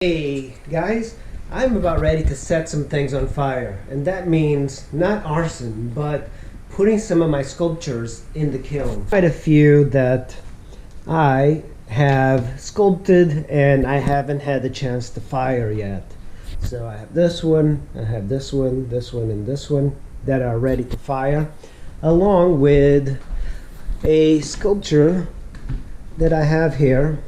Hey guys, I'm about ready to set some things on fire, and that means not arson, but putting some of my sculptures in the kiln. Quite a few that I have sculpted and I haven't had the chance to fire yet. So I have this one, I have this one, and this one that are ready to fire, along with a sculpture that I have here.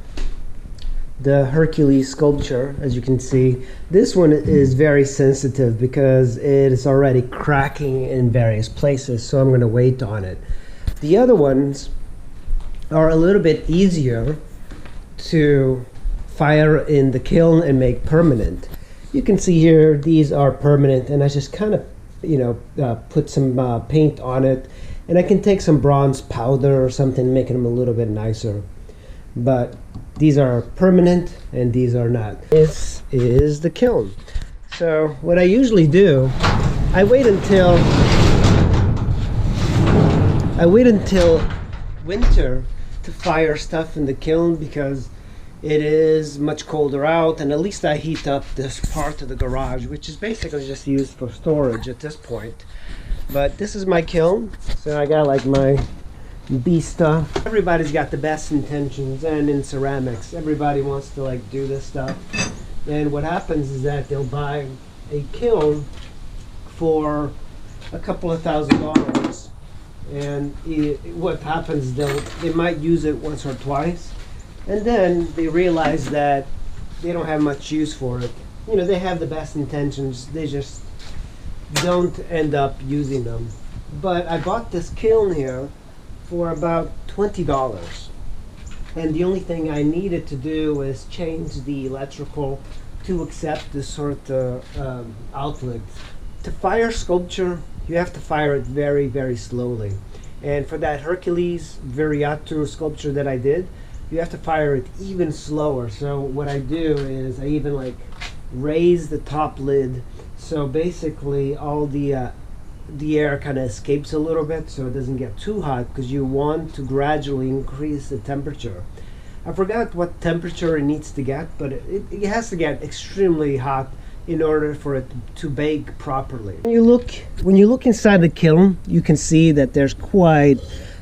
The Hercules sculpture, as you can see. This one is very sensitive because it is already cracking in various places, so I'm going to wait on it. The other ones are a little bit easier to fire in the kiln and make permanent. You can see here these are permanent, and I just kind of put some paint on it, and I can take some bronze powder or something, making them a little bit nicer. But these are permanent and these are not. This is the kiln. So what I usually do, I wait until winter to fire stuff in the kiln because it is much colder out, and at least I heat up this part of the garage, which is basically just used for storage at this point. But this is my kiln, so I got like my B stuff. Everybody's got the best intentions, and in ceramics everybody wants to like do this stuff, and what happens is that they'll buy a kiln for a couple of $1,000, and what happens, they might use it once or twice, and then they realize that they don't have much use for it. You know, they have the best intentions, they just don't end up using them. But I bought this kiln here for about $20, and the only thing I needed to do was change the electrical to accept this sort of outlet. To fire sculpture, you have to fire it very, very slowly, and for that Hercules Viriato sculpture that I did, you have to fire it even slower. So what I do is I even like raise the top lid, so basically all the air kind of escapes a little bit so it doesn't get too hot, because you want to gradually increase the temperature. I forgot what temperature it needs to get, but it has to get extremely hot in order for it to bake properly. When you look inside the kiln, you can see that there's quite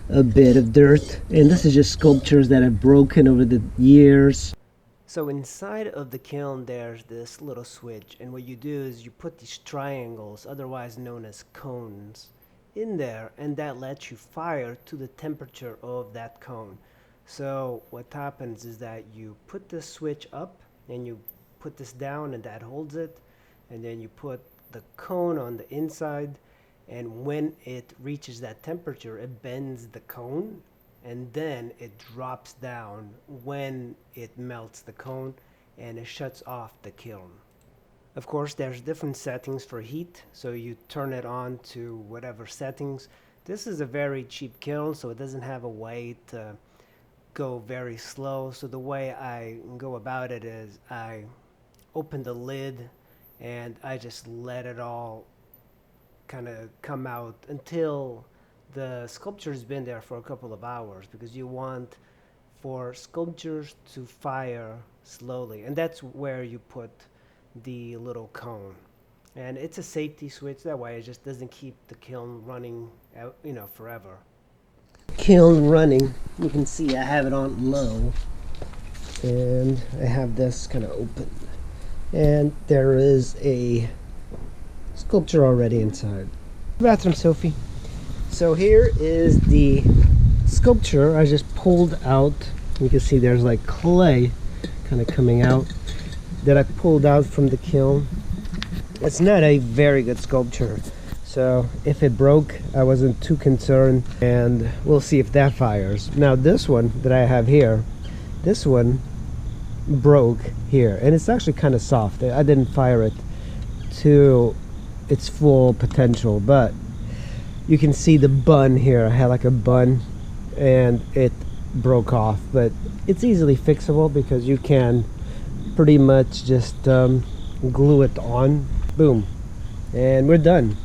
a bit of dirt, and this is just sculptures that have broken over the years. So inside of the kiln there's this little switch, and what you do is you put these triangles, otherwise known as cones, in there, and that lets you fire to the temperature of that cone. So what happens is that you put this switch up and you put this down, and that holds it, and then you put the cone on the inside, and when it reaches that temperature it bends the cone, and then it drops down when it melts the cone, and it shuts off the kiln. Of course, there's different settings for heat, so you turn it on to whatever settings. This is a very cheap kiln, so it doesn't have a way to go very slow. So the way I go about it is I open the lid and I just let it all kind of come out until the sculpture's been there for a couple of hours, because you want for sculptures to fire slowly, and that's where you put the little cone. And it's a safety switch, that way it just doesn't keep the kiln running out, forever. Kiln running, you can see I have it on low, and I have this kind of open, and there is a sculpture already inside. Bathroom, Sophie. So here is the sculpture I just pulled out. You can see there's like clay kind of coming out that I pulled out from the kiln. It's not a very good sculpture, so if it broke I wasn't too concerned, and we'll see if that fires. Now this one that I have here, this one broke here, and it's actually kind of soft. I didn't fire it to its full potential, but you can see the bun here. I had like a bun and it broke off, but it's easily fixable because you can pretty much just glue it on. Boom, and we're done.